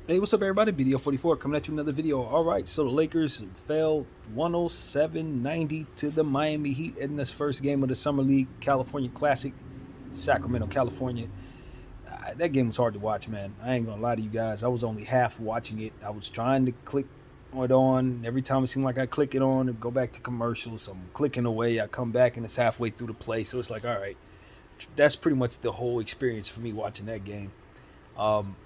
Hey, what's up, everybody? Video 44 coming at you another video. All right, so the Lakers fell 107-90 to the Miami Heat in this first game of the Summer League California Classic, Sacramento, California. That game was hard to watch, man. I ain't gonna lie to you guys. I was only half watching it. I was trying to click it on. Every time it seemed like I click it on, and go back to commercials. So I'm clicking away. I come back and it's halfway through the play. So it's like, all right, that's pretty much the whole experience for me watching that game. Um,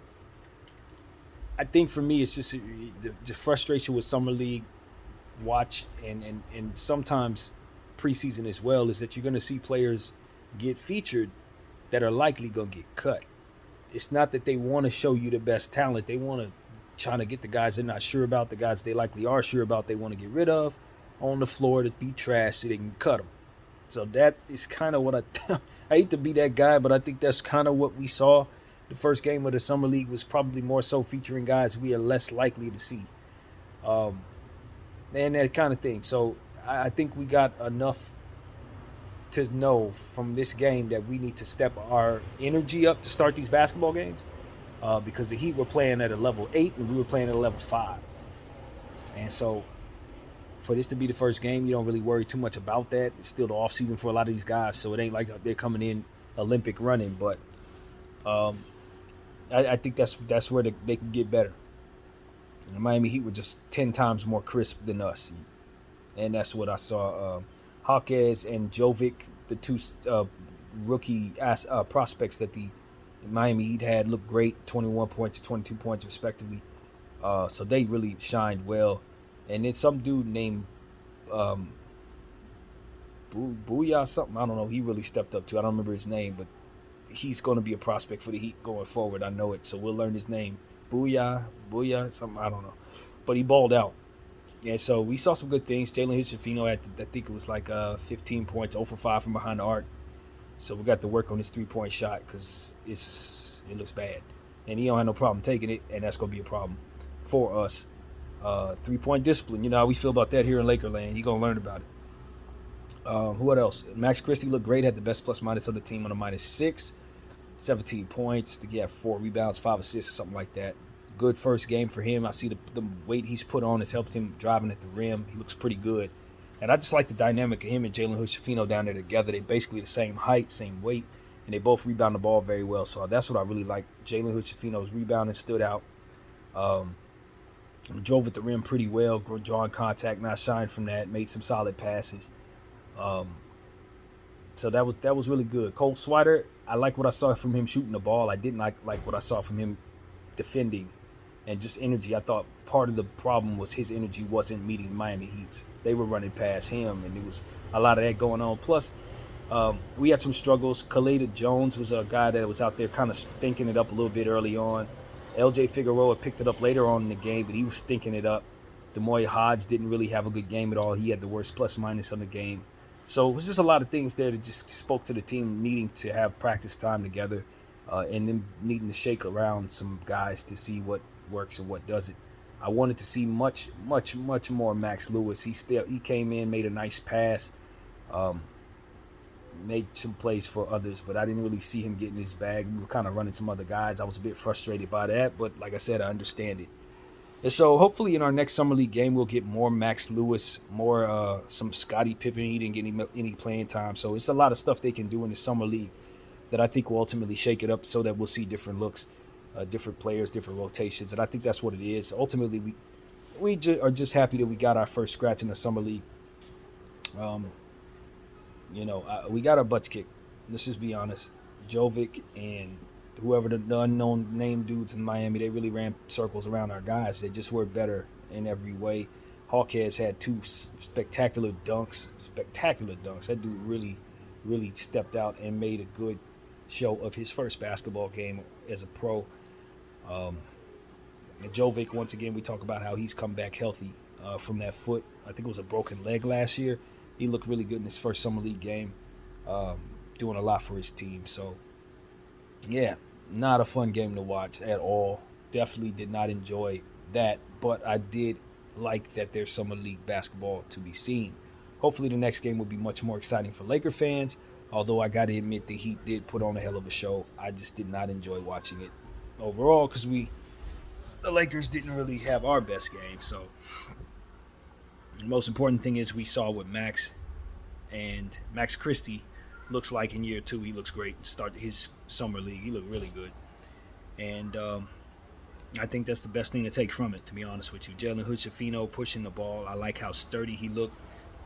I think for me, it's just the frustration with summer league watch and sometimes preseason as well is that you're going to see players get featured that are likely going to get cut. It's not that they want to show you the best talent; they want to try to get the guys they're not sure about, the guys they likely are sure about, they want to get rid of on the floor to be trash so they can cut them. So that is kind of what I hate to be that guy, but I think that's kind of what we saw. The first game of the summer league was probably more so featuring guys we are less likely to see, um, and that kind of thing. So I think we got enough to know from this game that we need to step our energy up to start these basketball games, because the Heat were playing at a level 8 and we were playing at a level 5, and so for this to be the first game, you don't really worry too much about that. It's still the off season for a lot of these guys, so it ain't like they're coming in Olympic running. But um, I think that's where they can get better. And the Miami Heat were just 10 times more crisp than us, and that's what I saw. Hawkes and Jovic, the two rookie prospects that the Miami Heat had, looked great. 21 points, 22 points respectively. So they really shined well. And then some dude named um, Booyah something. I don't know. He really stepped up too. I don't remember his name, but he's going to be a prospect for the Heat going forward. I know it. So we'll learn his name. Booyah, something. I don't know. But he balled out. Yeah, so we saw some good things. Jalen Hood-Schifino had, I think it was like 15 points, 0 for 5 from behind the arc. So we got to work on his 3-point shot because it looks bad. And he don't have no problem taking it, and that's going to be a problem for us. 3-point discipline. You know how we feel about that here in Lakerland. You're going to learn about it. Who else? Max Christie looked great, had the best plus minus of the team on a -6. 17 points. He had 4 rebounds, 5 assists, or something like that. Good first game for him. I see the weight he's put on has helped him driving at the rim. He looks pretty good. And I just like the dynamic of him and Jalen Hood-Schifino down there together. They basically the same height, same weight, and they both rebound the ball very well. So that's what I really like. Jalen Hood-Schifino's rebounding stood out. Drove at the rim pretty well, drawing contact, not shying from that, made some solid passes. Um, so that was really good. Cole Swider, I like what I saw from him shooting the ball. I didn't like what I saw from him defending and just energy. I thought part of the problem was his energy wasn't meeting Miami Heat's. They were running past him, and there was a lot of that going on. Plus, we had some struggles. Khalid Jones was a guy that was out there kind of stinking it up a little bit early on. LJ Figueroa picked it up later on in the game, but he was stinking it up. Demoy Hodge didn't really have a good game at all. He had the worst plus minus on the game. So it was just a lot of things there that just spoke to the team needing to have practice time together, and then needing to shake around some guys to see what works and what doesn't. I wanted to see much more Max Lewis. He came in, made a nice pass, um, made some plays for others, but I didn't really see him getting his bag. We were kind of running some other guys. I was a bit frustrated by that, but like I said, I understand it. And so hopefully in our next summer league game we'll get more Max Lewis, more some Scottie Pippen. He didn't get any playing time, so it's a lot of stuff they can do in the summer league that I think will ultimately shake it up so that we'll see different looks, different players, different rotations, and I think that's what it is. Ultimately, we are just happy that we got our first scratch in the summer league. Um, we got our butts kicked. Let's just be honest. Jovic and whoever the unknown name dudes in Miami, they really ran circles around our guys. They just were better in every way. Hawkes had 2 spectacular dunks. Spectacular dunks. That dude really stepped out and made a good show of his first basketball game as a pro. And Jovic, once again, we talk about how he's come back healthy from that foot. I think it was a broken leg last year. He looked really good in his first summer league game, doing a lot for his team. So, yeah, not a fun game to watch at all. Definitely did not enjoy that, but I did like that there's summer league basketball to be seen. Hopefully the next game will be much more exciting for Laker fans, although I got to admit the Heat did put on a hell of a show. I just did not enjoy watching it overall because we the Lakers didn't really have our best game. So the most important thing is we saw what Max Christie looks like in year 2. He looks great. Start his summer league. He looked really good. And I think that's the best thing to take from it, to be honest with you. Jalen Hood-Schifino pushing the ball. I like how sturdy he looked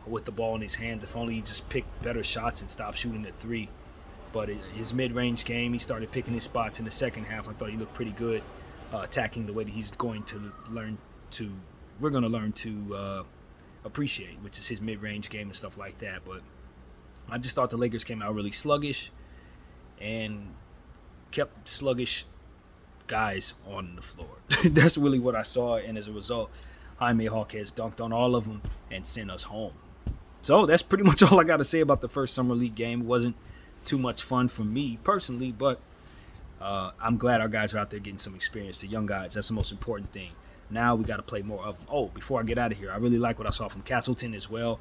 with the ball in his hands. If only he just picked better shots and stopped shooting at 3. But his mid-range game, he started picking his spots in the second half. I thought he looked pretty good, attacking the way that he's going to learn to. We're going to learn to appreciate, which is his mid-range game and stuff like that. But I just thought the Lakers came out really sluggish and kept sluggish guys on the floor. That's really what I saw, and as a result, Jaime Jaquez dunked on all of them and sent us home. So that's pretty much all I got to say about the first Summer League game. It wasn't too much fun for me personally, but I'm glad our guys are out there getting some experience. The young guys, that's the most important thing. Now we got to play more of them. Oh, before I get out of here, I really like what I saw from Castleton as well.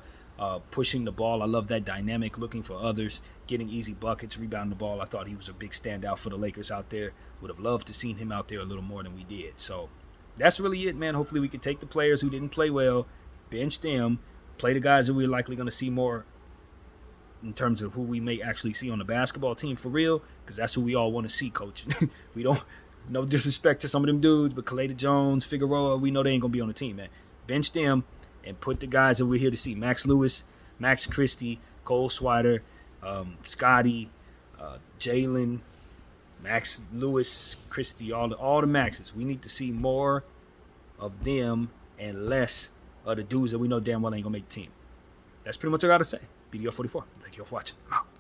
Pushing the ball. I love that dynamic, looking for others, getting easy buckets, rebounding the ball. I thought he was a big standout for the Lakers out there. Would have loved to seen him out there a little more than we did. So that's really it, man. Hopefully we can take the players who didn't play well, bench them, play the guys that we're likely going to see more in terms of who we may actually see on the basketball team for real, because that's who we all want to see, coach. We don't, no disrespect to some of them dudes, but Kaleta Jones, Figueroa, we know they ain't going to be on the team, man. Bench them and put the guys that we're here to see. Max Lewis, Max Christie, Cole Swider, Scotty, Jalen, Max Lewis, Christie, all the Maxes. We need to see more of them and less of the dudes that we know damn well ain't going to make the team. That's pretty much what I got to say. BDO 44. Thank you all for watching. I'm out.